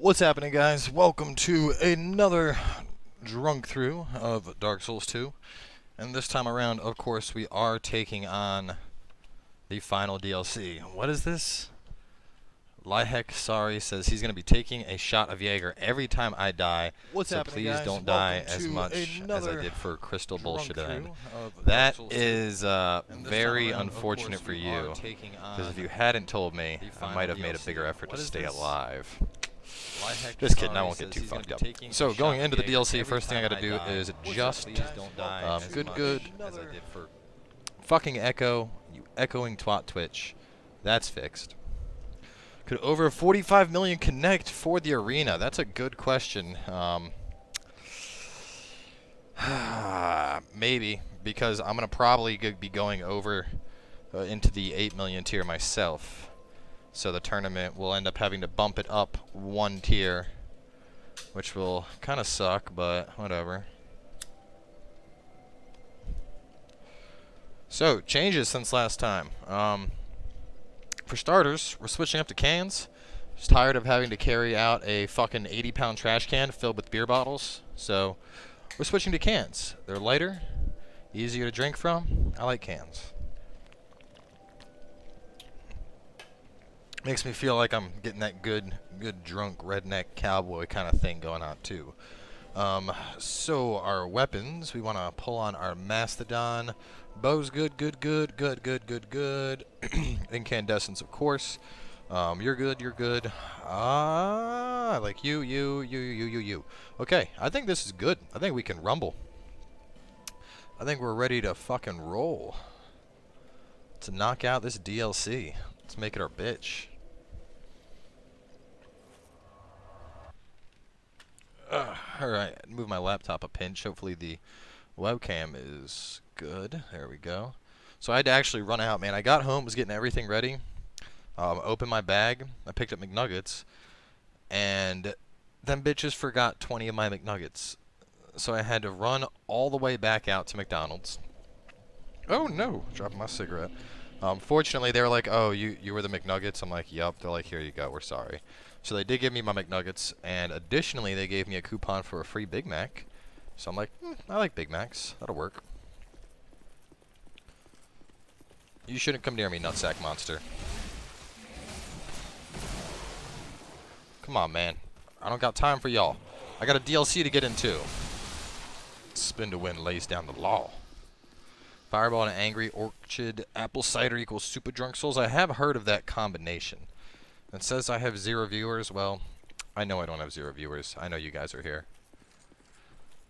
What's happening, guys? Welcome to another drunk through of Dark Souls 2. And this time around, of course, we are taking on the final DLC. What is this? Lihek Sorry says he's going to be taking a shot of Jaeger every time I die. So please don't die as much as I did for Crystal Bullshit End. That is very unfortunate for you, because if you hadn't told me, I might have made a bigger effort to stay alive. Just kidding, I won't get too fucked up. So, going into the DLC, first thing I gotta do is adjust good fucking echo, you echoing twat Twitch. That's fixed. Could over 45 million connect for the arena? That's a good question. Maybe, because I'm gonna probably be going over into the 8 million tier myself. So the tournament will end up having to bump it up one tier, which will kind of suck, but whatever. So, changes since last time. For starters, we're switching up to cans. Just tired of having to carry out a fucking 80-pound trash can filled with beer bottles. So, we're switching to cans. They're lighter, easier to drink from. I like cans. Makes me feel like I'm getting that good drunk redneck cowboy kind of thing going on too. So our weapons, we want to pull on our Mastodon. Bow's good. Incandescence, of course. You're good. I like you. Okay, I think this is good. I think we can rumble. I think we're ready to fucking roll. To knock out this DLC. Let's make it our bitch. Alright, move my laptop a pinch. Hopefully the webcam is good. There we go. So I had to actually run out, man. I got home, was getting everything ready. Opened my bag. I picked up McNuggets. And them bitches forgot 20 of my McNuggets. So I had to run all the way back out to McDonald's. Oh no, dropped my cigarette. Fortunately, they were like, oh, you were the McNuggets? I'm like, yup. They're like, here you go, we're sorry. So they did give me my McNuggets, and additionally, they gave me a coupon for a free Big Mac. So I'm like, I like Big Macs. That'll work. You shouldn't come near me, nutsack monster. Come on, man. I don't got time for y'all. I got a DLC to get into. Spin to win lays down the law. Fireball and Angry Orchid Apple Cider equals Super Drunk Souls. I have heard of that combination. It says I have 0 viewers. Well, I know I don't have 0 viewers. I know you guys are here.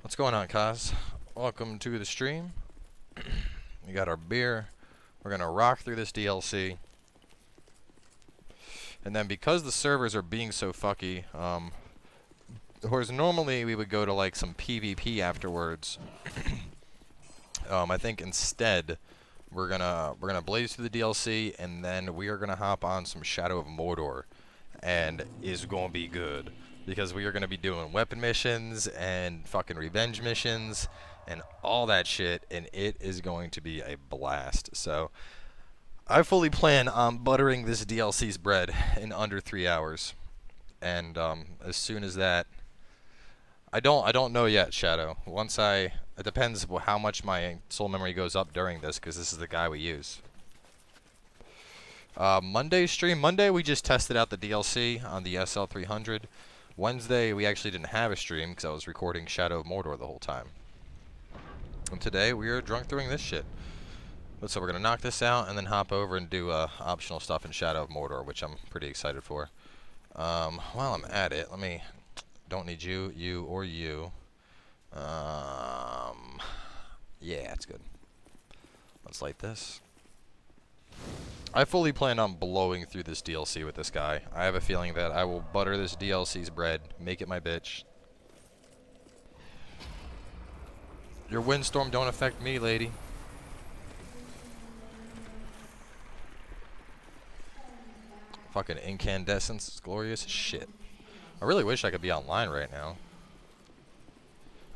What's going on, Kaz? Welcome to the stream. We got our beer. We're going to rock through this DLC. And then because the servers are being so fucky, whereas normally we would go to like some PvP afterwards, I think instead we're gonna blaze through the DLC, and then we are gonna hop on some Shadow of Mordor, and it's gonna be good because we are gonna be doing weapon missions and fucking revenge missions and all that shit, and it is going to be a blast. So I fully plan on buttering this DLC's bread in under 3 hours, and as soon as that, I don't know yet, Shadow. It depends how much my soul memory goes up during this, because this is the guy we use. Monday stream. Monday we just tested out the DLC on the SL300. Wednesday we actually didn't have a stream because I was recording Shadow of Mordor the whole time. And today we are drunk throwing this shit. So we're going to knock this out and then hop over and do optional stuff in Shadow of Mordor, which I'm pretty excited for. While I'm at it, don't need you, or you. Yeah, it's good. Let's light this. I fully plan on blowing through this DLC with this guy. I have a feeling that I will butter this DLC's bread, make it my bitch. Your windstorm don't affect me, lady. Fucking incandescence is glorious as shit. I really wish I could be online right now.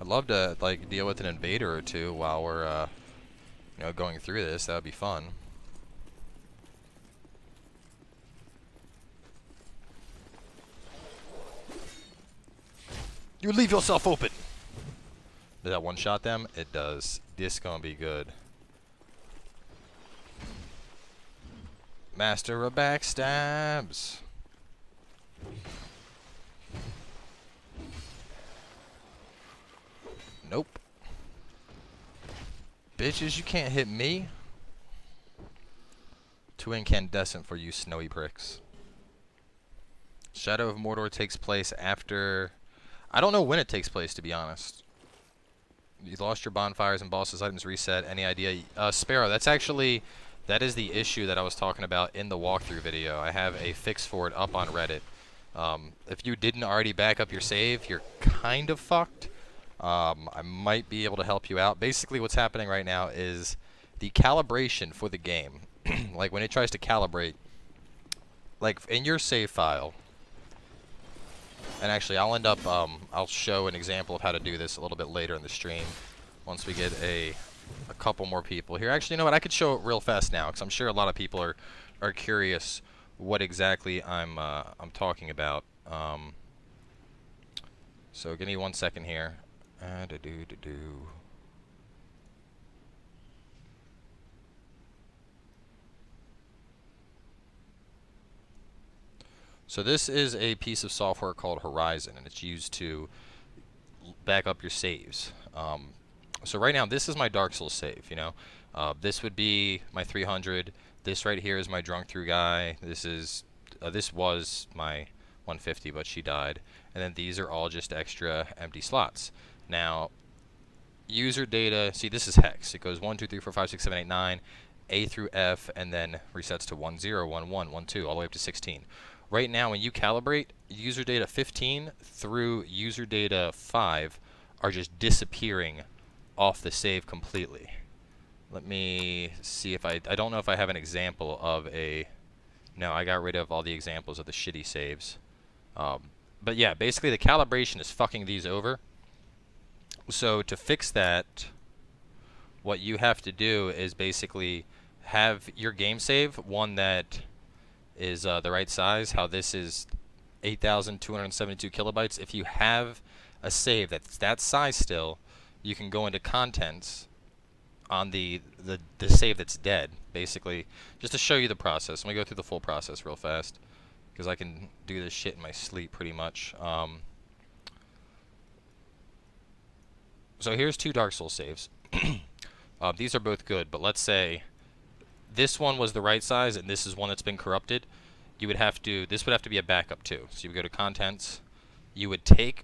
I'd love to like deal with an invader or two while we're going through this. That would be fun. You leave yourself open. Does that one-shot them? It does. This gonna be good. Master of backstabs. Nope. Bitches, you can't hit me. Too incandescent for you snowy pricks. Shadow of Mordor takes place after... I don't know when it takes place, to be honest. You lost your bonfires and bosses items reset. Any idea? Sparrow, that's actually... That is the issue that I was talking about in the walkthrough video. I have a fix for it up on Reddit. If you didn't already back up your save, you're kind of fucked. I might be able to help you out. Basically, what's happening right now is the calibration for the game. Like, when it tries to calibrate, like, in your save file... And actually, I'll end up, I'll show an example of how to do this a little bit later in the stream, once we get a couple more people here. Actually, you know what? I could show it real fast now, because I'm sure a lot of people are curious what exactly I'm talking about. So give me 1 second here. So this is a piece of software called Horizon, and it's used to back up your saves. So right now, this is my Dark Souls save, you know. This would be my 300. This right here is my Drunkthrough guy. This was my 150, but she died. And then these are all just extra empty slots. Now, user data, see, this is hex. It goes 1, 2, 3, 4, 5, 6, 7, 8, 9, A through F, and then resets to 1, 0, 1, 1, 1, 2, all the way up to 16. Right now, when you calibrate, user data 15 through user data 5 are just disappearing off the save completely. Let me see if I don't know if I have an example of a... No, I got rid of all the examples of the shitty saves. But yeah, basically the calibration is fucking these over. So to fix that, what you have to do is basically have your game save, one that is the right size. How this is 8,272 kilobytes. If you have a save that's that size still, you can go into contents on the save that's dead, basically, just to show you the process. Let me go through the full process real fast, because I can do this shit in my sleep pretty much. So here's 2 Dark Souls saves. These are both good, but let's say this one was the right size and this is one that's been corrupted. You would have to, this would have to be a backup too. So you would go to contents, you would take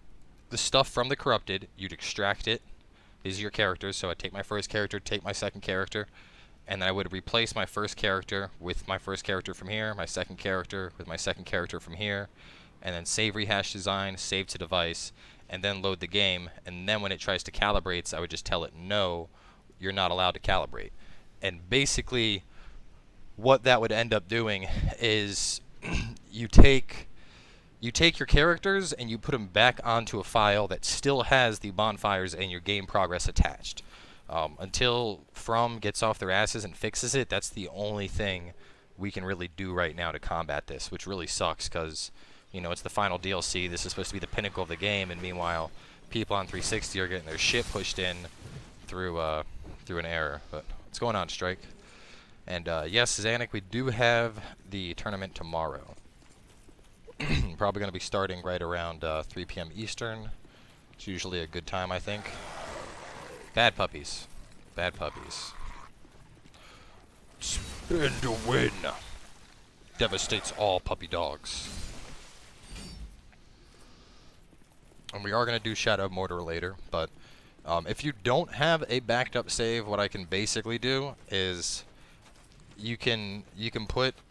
the stuff from the corrupted, you'd extract it. These are your characters, so I'd take my first character, take my second character, and then I would replace my first character with my first character from here, my second character with my second character from here, and then save rehash design, save to device, and then load the game. And then when it tries to calibrate, I would just tell it, no, you're not allowed to calibrate. And basically, what that would end up doing is you take your characters and you put them back onto a file that still has the bonfires and your game progress attached. Until From gets off their asses and fixes it, that's the only thing we can really do right now to combat this, which really sucks because, you know, it's the final DLC. This is supposed to be the pinnacle of the game, and meanwhile, people on 360 are getting their shit pushed in through an error. But what's going on, Strike? And yes, Zanuck, we do have the tournament tomorrow. Probably going to be starting right around 3 p.m. Eastern. It's usually a good time, I think. Bad puppies. Bad puppies. Spin to win. Devastates all puppy dogs. And we are going to do Shadow of Mordor later, but if you don't have a backed up save, what I can basically do is you can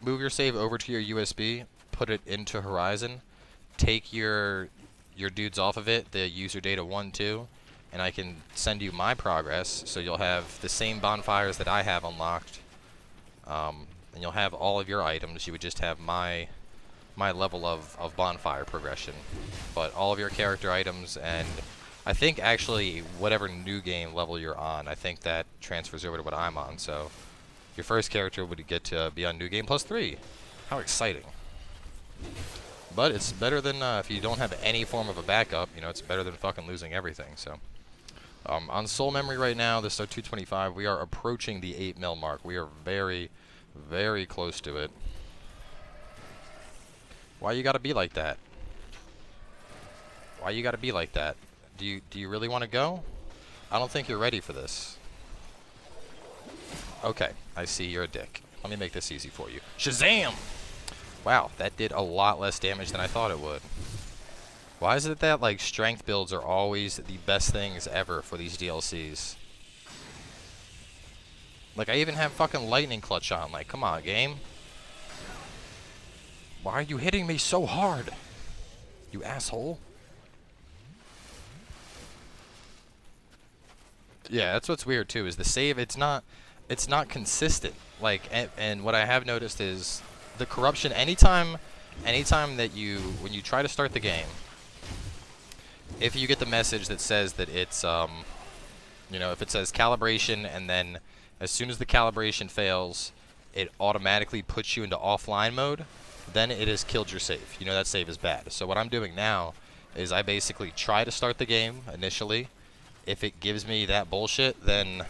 move your save over to your USB, put it into Horizon, take your dudes off of it, the user data 1, 2, and I can send you my progress, so you'll have the same bonfires that I have unlocked, and you'll have all of your items. You would just have my level of bonfire progression, but all of your character items, and I think actually whatever new game level you're on, I think that transfers over to what I'm on, so your first character would get to be on New Game Plus 3. How exciting. But it's better than if you don't have any form of a backup. You know, it's better than fucking losing everything. So, on soul memory right now, this is our 225. We are approaching the 8 mil mark. We are very, very close to it. Why you gotta be like that? Why you gotta be like that? Do you really want to go? I don't think you're ready for this. Okay, I see you're a dick. Let me make this easy for you. Shazam! Wow, that did a lot less damage than I thought it would. Why is it that, like, strength builds are always the best things ever for these DLCs? Like, I even have fucking lightning clutch on. Like, come on, game. Why are you hitting me so hard? You asshole. Yeah, that's what's weird too, is the save, it's not consistent. Like, and what I have noticed is the corruption anytime that when you try to start the game, if you get the message that says that it's you know, if it says calibration, and then as soon as the calibration fails, it automatically puts you into offline mode, then it has killed your save. You know that save is bad. So what I'm doing now is I basically try to start the game initially. If it gives me that bullshit, then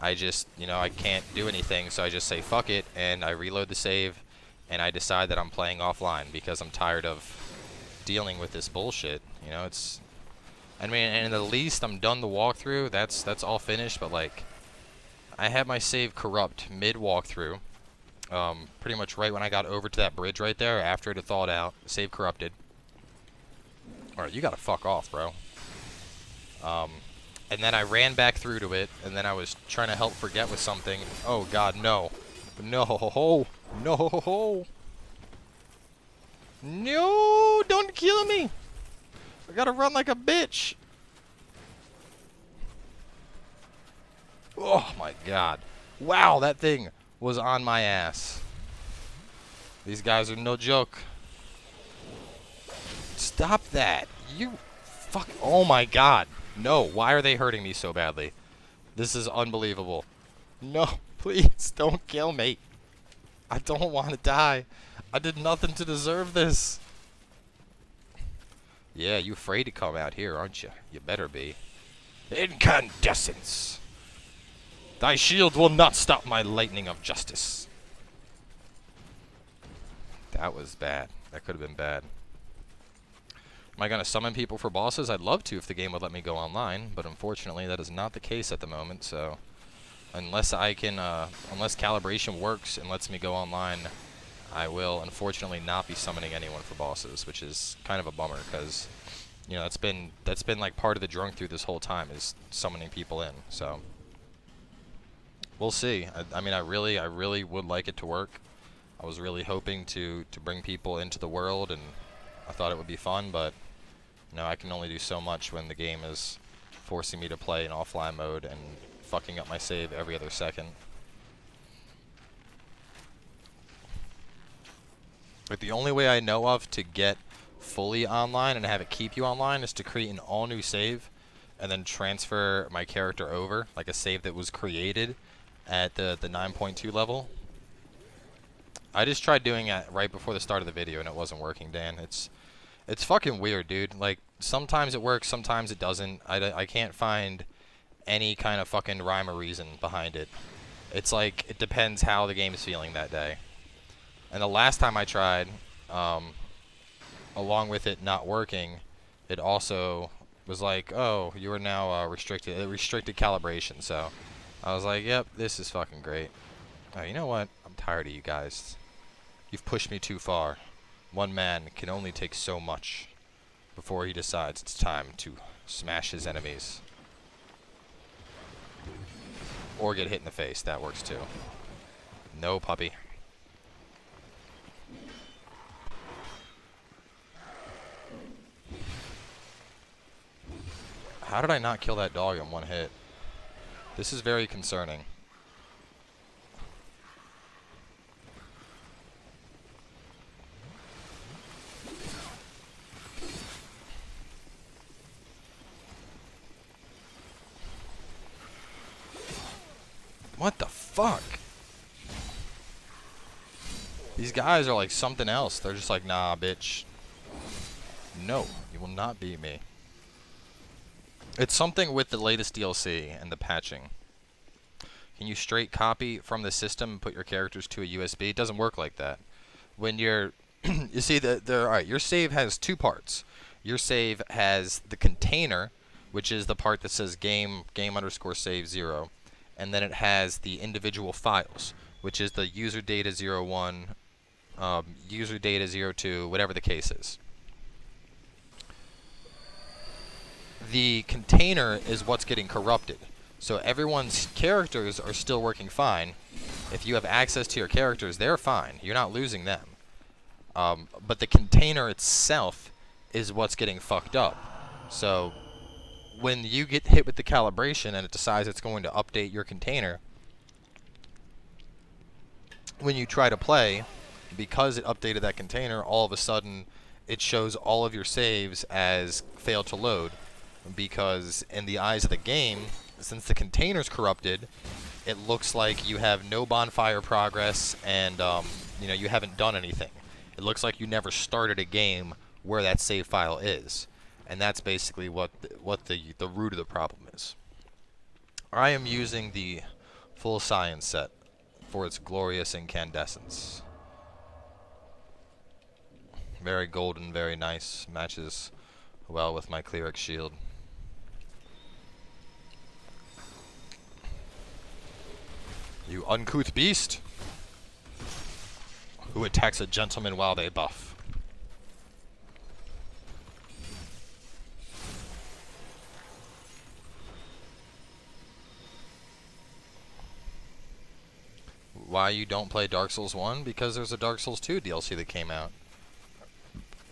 I just, you know, I can't do anything, so I just say fuck it, and I reload the save, and I decide that I'm playing offline because I'm tired of dealing with this bullshit. You know, it's, I mean, and at least I'm done the walkthrough. That's all finished, but like, I had my save corrupt mid walkthrough. Pretty much right when I got over to that bridge right there, after it had thawed out, save corrupted. Alright, you gotta fuck off, bro. And then I ran back through to it, and then I was trying to help forget with something. Oh god, no. No. No. No, don't kill me. I gotta run like a bitch. Oh my god. Wow, that thing was on my ass. These guys are no joke. Stop that. You fuck. Oh my god. No, why are they hurting me so badly? This is unbelievable. No, please don't kill me. I don't want to die. I did nothing to deserve this. Yeah, you afraid to come out here, aren't you? You better be. Incandescence. Thy shield will not stop my lightning of justice. That was bad. That could have been bad. Am I going to summon people for bosses? I'd love to if the game would let me go online, but unfortunately that is not the case at the moment, so unless I can, unless calibration works and lets me go online, I will unfortunately not be summoning anyone for bosses, which is kind of a bummer, because, you know, that's been like part of the Drunkthrough this whole time, is summoning people in, so we'll see. I mean, I really would like it to work. I was really hoping to bring people into the world, and I thought it would be fun, but you know, I can only do so much when the game is forcing me to play in offline mode and fucking up my save every other second. Like, the only way I know of to get fully online and have it keep you online is to create an all new save and then transfer my character over, like a save that was created at the 9.2 level. I just tried doing it right before the start of the video and it wasn't working, Dan. It's fucking weird, dude. Like, sometimes it works, sometimes it doesn't. I can't find any kind of fucking rhyme or reason behind it. It's like, it depends how the game is feeling that day. And the last time I tried, along with it not working, it also was like, oh, you are now restricted. It restricted calibration, so I was like, yep, this is fucking great. Oh, you know what? I'm tired of you guys. You've pushed me too far. One man can only take so much before he decides it's time to smash his enemies. Or get hit in the face. That works too. No, puppy. How did I not kill that dog in one hit? This is very concerning. What the fuck? These guys are like something else. They're just like, nah, bitch. No, you will not beat me. It's something with the latest DLC and the patching. Can you straight copy from the system and put your characters to a USB? It doesn't work like that. When you're... you see, alright, your save has two parts. Your save has the container, which is the part that says game_save 0. And then it has the individual files, which is the user data 01, user data 02, whatever the case is. The container is what's getting corrupted. So everyone's characters are still working fine. If you have access to your characters, they're fine. You're not losing them. But the container itself is what's getting fucked up. So when you get hit with the calibration and it decides it's going to update your container, when you try to play, because it updated that container, all of a sudden it shows all of your saves as failed to load. Because in the eyes of the game, since the container's corrupted, it looks like you have no bonfire progress and you know, you haven't done anything. It looks like you never started a game where that save file is. And that's basically what the root of the problem is. I am using the full science set for its glorious incandescence. Very golden, very nice. Matches well with my cleric shield. You uncouth beast! Who attacks a gentleman while they buff? Why you don't play Dark Souls 1? Because there's a Dark Souls 2 DLC that came out.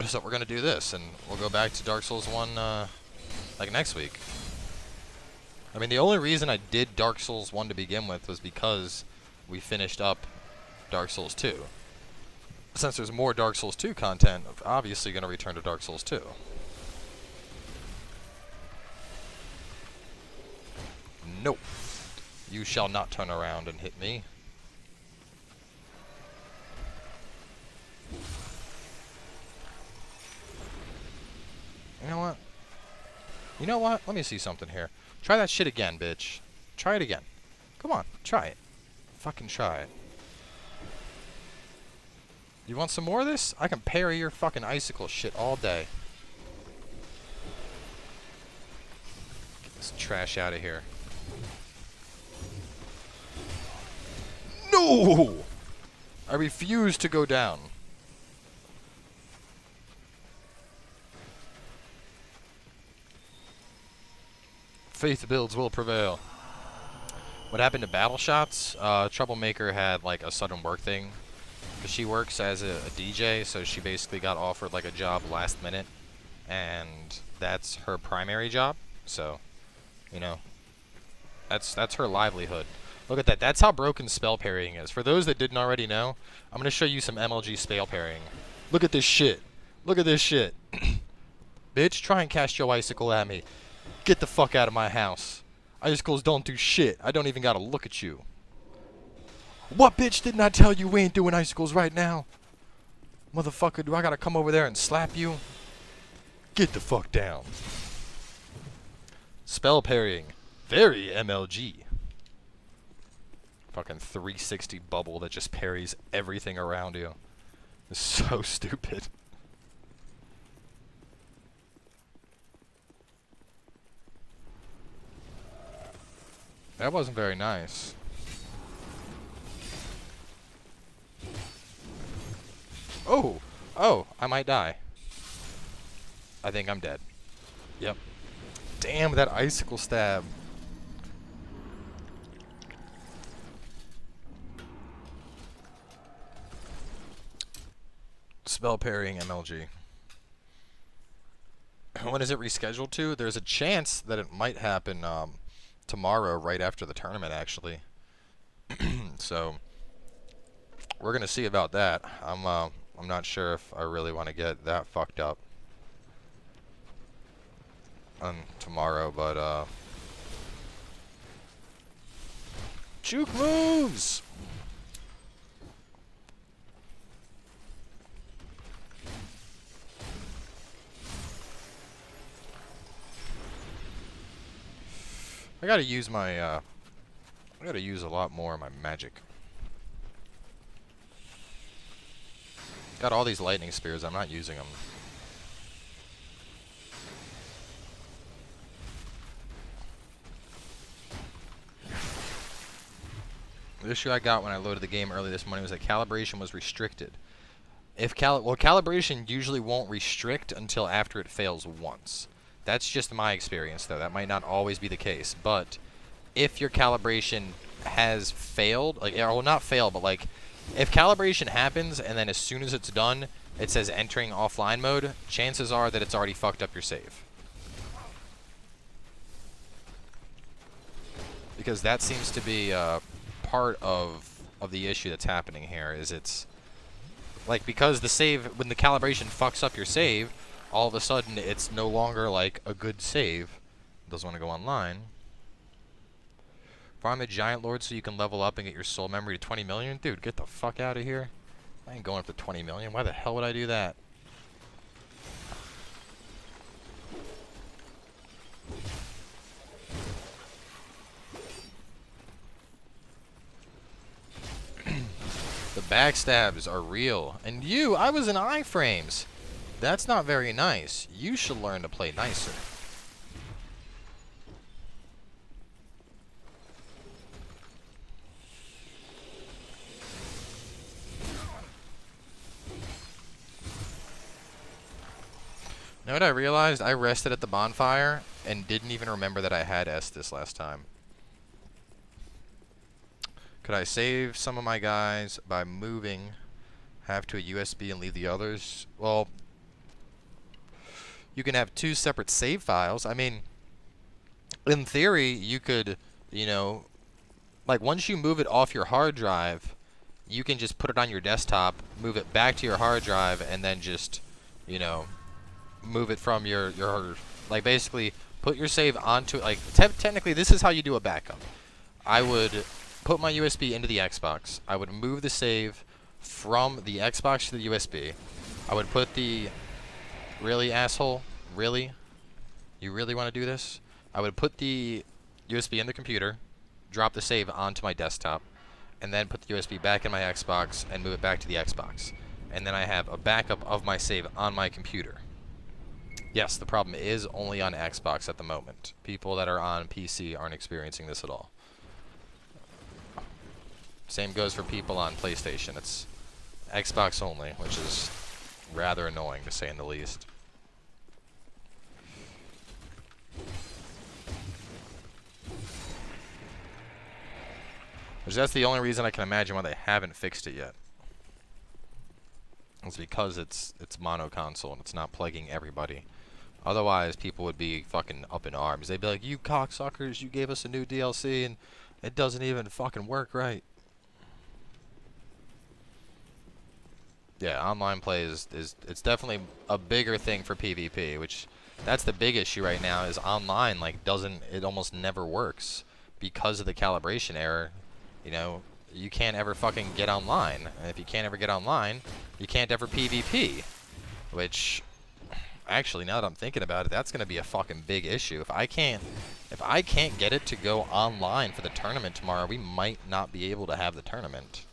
So we're gonna do this, and we'll go back to Dark Souls 1, like next week. I mean, the only reason I did Dark Souls 1 to begin with was because we finished up Dark Souls 2. Since there's more Dark Souls 2 content, I'm obviously going to return to Dark Souls 2. Nope. You shall not turn around and hit me. You know what? You know what? Let me see something here. Try that shit again, bitch. Try it again. Come on, try it. Fucking try it. You want some more of this? I can parry your fucking icicle shit all day. Get this trash out of here. No! I refuse to go down. Faith builds will prevail. What happened to battle shots? Troublemaker had like a sudden work thing. Because she works as a DJ, so she basically got offered like a job last minute. And that's her primary job. So, you know, that's her livelihood. Look at that. That's how broken spell parrying is. For those that didn't already know, I'm going to show you some MLG spell parrying. Look at this shit. Look at this shit. Bitch, try and cast your icicle at me. Get the fuck out of my house. Icicles don't do shit. I don't even gotta look at you. What, bitch? Didn't I tell you we ain't doing icicles right now? Motherfucker, do I gotta come over there and slap you? Get the fuck down. Spell parrying. Very MLG. Fucking 360 bubble that just parries everything around you. It's so stupid. That wasn't very nice. Oh! Oh! I might die. I think I'm dead. Yep. Damn, that icicle stab. Spell parrying MLG. When is it rescheduled to? There's a chance that it might happen, tomorrow, right after the tournament, actually. So we're gonna see about that. I'm not sure if I really want to get that fucked up on tomorrow, but juke moves. I gotta use my, I gotta use a lot more of my magic. Got all these lightning spears, I'm not using them. The issue I got when I loaded the game early this morning was that calibration was restricted. Well, calibration usually won't restrict until after it fails once. That's just my experience, though. That might not always be the case. But if your calibration has failed, like, or well, not failed, but like, if calibration happens and then as soon as it's done, it says entering offline mode, chances are that it's already fucked up your save. Because that seems to be part of the issue that's happening here. Is it's like, because the save, when the calibration fucks up your save, all of a sudden it's no longer like a good save. It doesn't want to go online. Farm the giant lord so you can level up and get your soul memory to 20 million? Dude, get the fuck out of here. I ain't going up to 20 million. Why the hell would I do that? The backstabs are real. And you, I was in iframes. That's not very nice. You should learn to play nicer. You know what I realized? I rested at the bonfire and didn't even remember that I had Estus last time. Could I save some of my guys by moving half to a USB and leave the others? Well, you can have 2 separate save files. I mean, in theory, you could, you know, like once you move it off your hard drive, you can just put it on your desktop, move it back to your hard drive, and then just, you know, move it from your like basically put your save onto it. Like technically, this is how you do a backup. I would put my USB into the Xbox. I would move the save from the Xbox to the USB. I would put the... Really, asshole? Really? You really want to do this? I would put the USB in the computer, drop the save onto my desktop, and then put the USB back in my Xbox and move it back to the Xbox. And then I have a backup of my save on my computer. Yes, the problem is only on Xbox at the moment. People that are on PC aren't experiencing this at all. Same goes for people on PlayStation. It's Xbox only, which is rather annoying to say in the least. Which that's the only reason I can imagine why they haven't fixed it yet. It's because it's mono console and it's not plaguing everybody. Otherwise, people would be fucking up in arms. They'd be like, "You cocksuckers, you gave us a new DLC and it doesn't even fucking work right." Yeah, online play is it's definitely a bigger thing for PvP, which that's the big issue right now is online it almost never works because of the calibration error. You know, you can't ever fucking get online. And if you can't ever get online, you can't ever PvP, which actually now that I'm thinking about it, that's going to be a fucking big issue. If I can't get it to go online for the tournament tomorrow, we might not be able to have the tournament.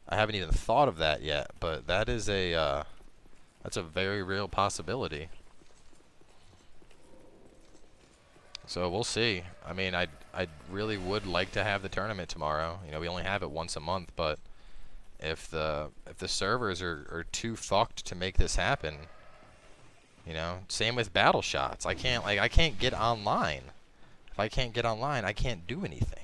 I haven't even thought of that yet, but that is that's a very real possibility. So we'll see. I mean, I really would like to have the tournament tomorrow. You know, we only have it once a month, but if the servers are too fucked to make this happen, you know, same with battle shots. I can't get online. If I can't get online, I can't do anything.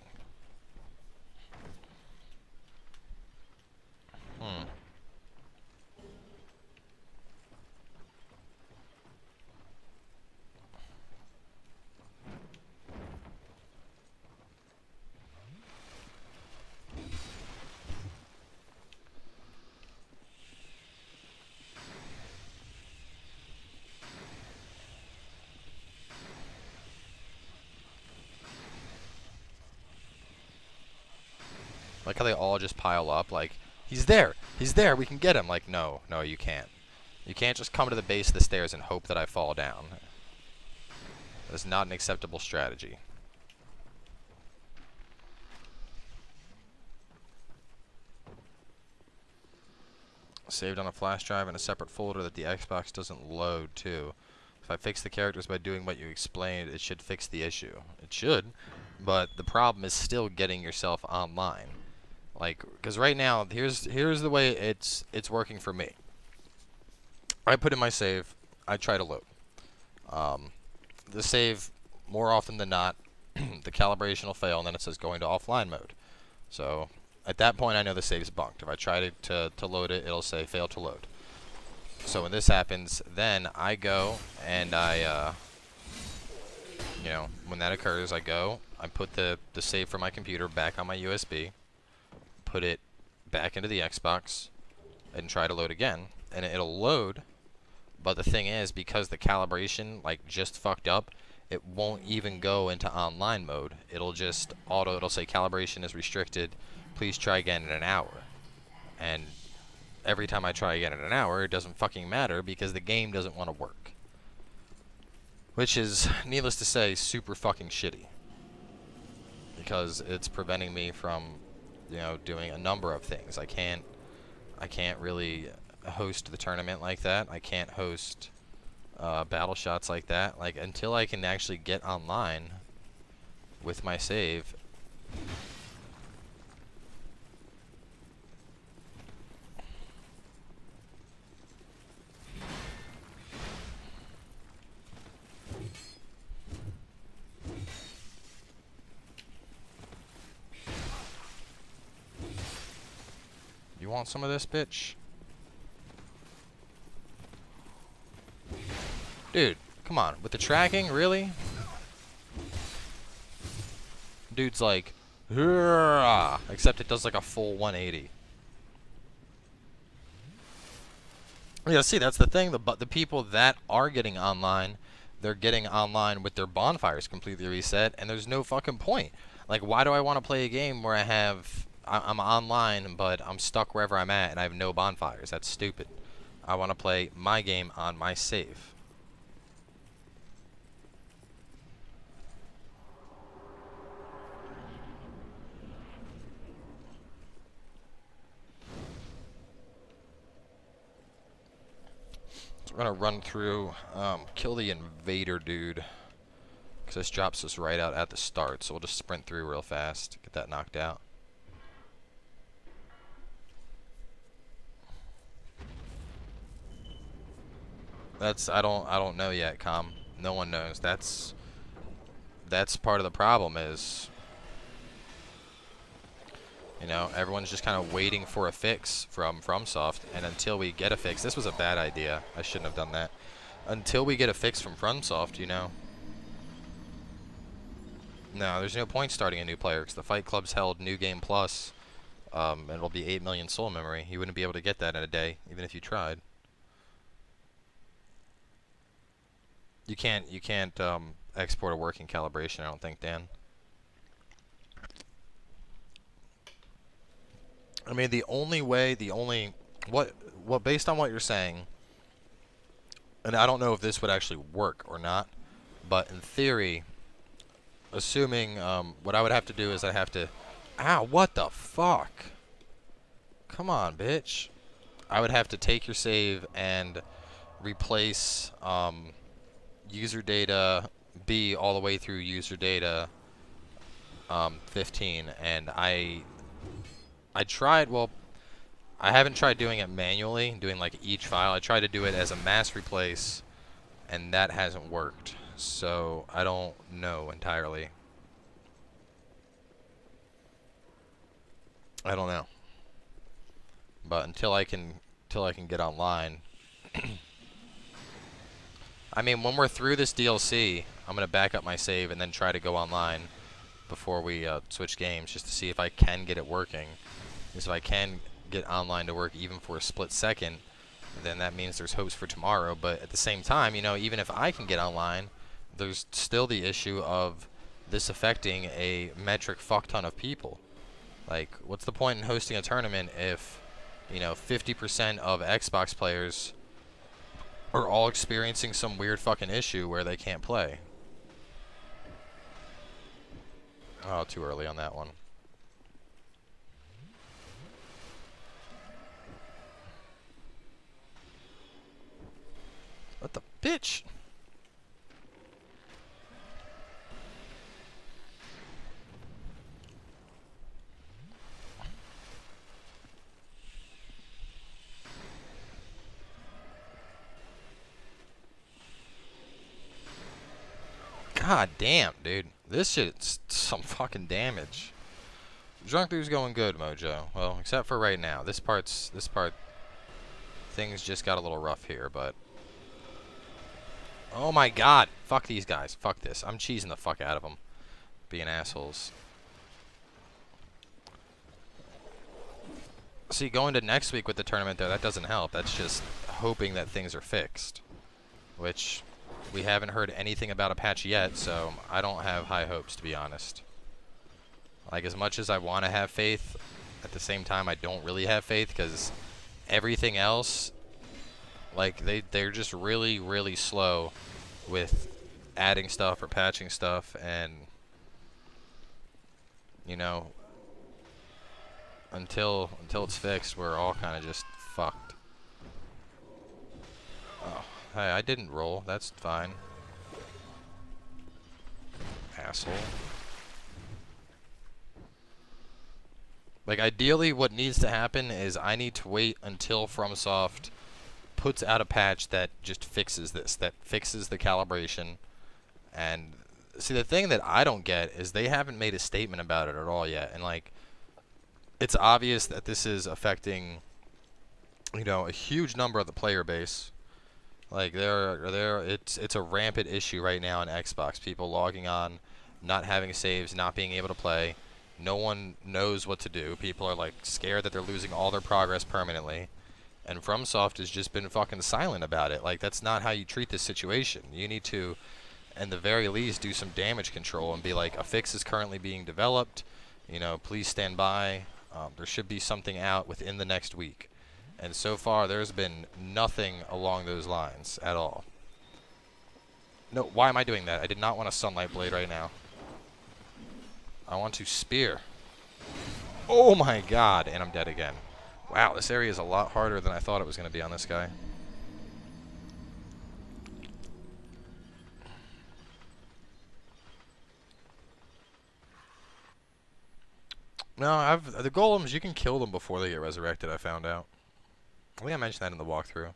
Like how they all just pile up, like, he's there, we can get him. Like, no, you can't. You can't just come to the base of the stairs and hope that I fall down. That's not an acceptable strategy. Saved on a flash drive in a separate folder that the Xbox doesn't load too. If I fix the characters by doing what you explained, it should fix the issue. It should, but the problem is still getting yourself online. Like, because right now, here's the way it's working for me. I put in my save, I try to load. The save, more often than not, the calibration will fail, and then it says going to offline mode. So at that point, I know the save's bunked. If I try to load it, it'll say fail to load. So when this happens, then I go and I, you know, when that occurs, I put the save from my computer back on my USB, put it back into the Xbox, and try to load again, and it'll load. But the thing is, because the calibration like just fucked up, it won't even go into online mode. It'll just it'll say calibration is restricted. Please try again in an hour. And every time I try again in an hour, it doesn't fucking matter because the game doesn't want to work. Which is, needless to say, super fucking shitty. Because it's preventing me from, you know, doing a number of things. I can't really host the tournament like that. I can't host battle shots like that. Like, until I can actually get online with my save. You want some of this, bitch? Dude, come on. With the tracking, really? Dude's like, "Hurrah!" Except it does like a full 180. Yeah, see, that's the thing. The people that are getting online, they're getting online with their bonfires completely reset, and there's no fucking point. Like, why do I want to play a game where I'm online, but I'm stuck wherever I'm at, and I have no bonfires? That's stupid. I want to play my game on my save. So we're going to run through, kill the invader dude. Because this drops us right out at the start, so we'll just sprint through real fast, get that knocked out. I don't know yet, Com. No one knows. That's part of the problem is, you know, everyone's just kind of waiting for a fix from FromSoft, and until we get a fix, this was a bad idea. I shouldn't have done that. Until we get a fix from FromSoft, you know. No, there's no point starting a new player, because the Fight Club's held New Game Plus, and it'll be 8 million soul memory. You wouldn't be able to get that in a day, even if you tried. You can't export a working calibration, I don't think, Dan. I mean, what based on what you're saying, and I don't know if this would actually work or not, but in theory, assuming, what I would have to do is ow, what the fuck? Come on, bitch. I would have to take your save and replace, user data B all the way through user data, 15, and I tried, well, I haven't tried doing it manually, doing like each file. I tried to do it as a mass replace, and that hasn't worked. So I don't know entirely. I don't know. But until I can get online. I mean, when we're through this DLC, I'm gonna back up my save and then try to go online before we switch games, just to see if I can get it working. Because if I can get online to work even for a split second, then that means there's hopes for tomorrow. But at the same time, you know, even if I can get online, there's still the issue of this affecting a metric fuck ton of people. Like, what's the point in hosting a tournament if, you know, 50% of Xbox players are all experiencing some weird fucking issue where they can't play? Oh, too early on that one. What the bitch? God damn, dude. This shit's some fucking damage. Drunkthrough's going good, Mojo. Well, except for right now. This part, things just got a little rough here, but... Oh my god. Fuck these guys. Fuck this. I'm cheesing the fuck out of them. Being assholes. See, going to next week with the tournament, though, that doesn't help. That's just hoping that things are fixed. Which... we haven't heard anything about a patch yet, so I don't have high hopes, to be honest. Like, as much as I want to have faith, at the same time, I don't really have faith, because everything else, like, they're just really, really slow with adding stuff or patching stuff, and, you know, until it's fixed, we're all kind of just fucked. Oh. Hey, I didn't roll. That's fine. Asshole. Like, ideally, what needs to happen is I need to wait until FromSoft puts out a patch that just fixes this, that fixes the calibration. And, see, the thing that I don't get is they haven't made a statement about it at all yet. And, like, it's obvious that this is affecting, you know, a huge number of the player base. Like, it's a rampant issue right now on Xbox. People logging on, not having saves, not being able to play. No one knows what to do. People are, like, scared that they're losing all their progress permanently. And FromSoft has just been fucking silent about it. Like, that's not how you treat this situation. You need to, at the very least, do some damage control and be like, a fix is currently being developed. You know, please stand by. There should be something out within the next week. And so far, there's been nothing along those lines at all. No, why am I doing that? I did not want a Sunlight Blade right now. I want to spear. Oh my god, and I'm dead again. Wow, this area is a lot harder than I thought it was going to be on this guy. No, the golems, you can kill them before they get resurrected, I found out. I think I mentioned that in the walkthrough.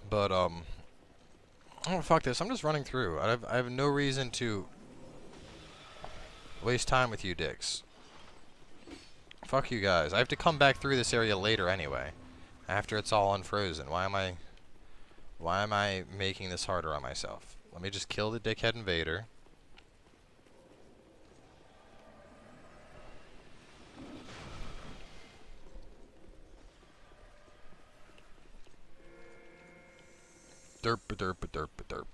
But, oh, fuck this. I'm just running through. I have no reason to waste time with you dicks. Fuck you guys. I have to come back through this area later anyway. After it's all unfrozen. Why am I making this harder on myself? Let me just kill the dickhead invader. Derp, derp, derp, derp.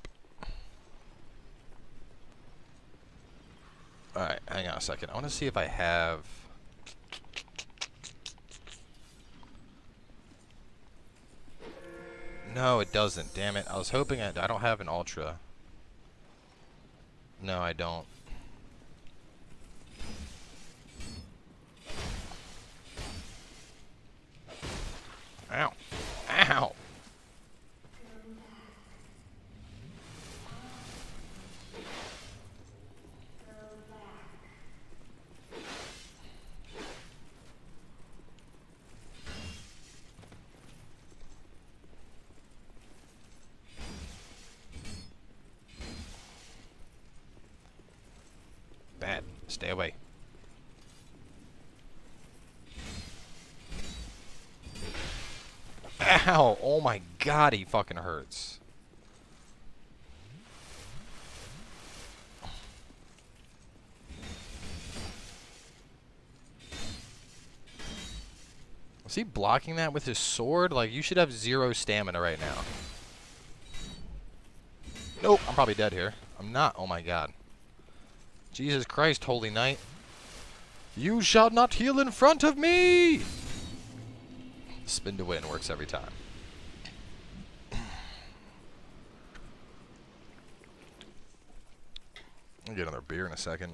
Alright, hang on a second. I want to see if I have... No, it doesn't. Damn it. I was hoping I don't have an Ultra. No, I don't. Ow. Ow. Bad. Stay away. Ow! Oh my god, he fucking hurts. Was he blocking that with his sword? Like, you should have 0 stamina right now. Nope, I'm probably dead here. I'm not. Oh my god. Jesus Christ, Holy Knight. You shall not heal in front of me! Spin to win works every time. I'll get another beer in a second.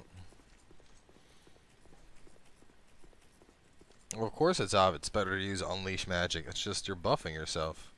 Well, of course it's off. It's better to use Unleash Magic. It's just you're buffing yourself.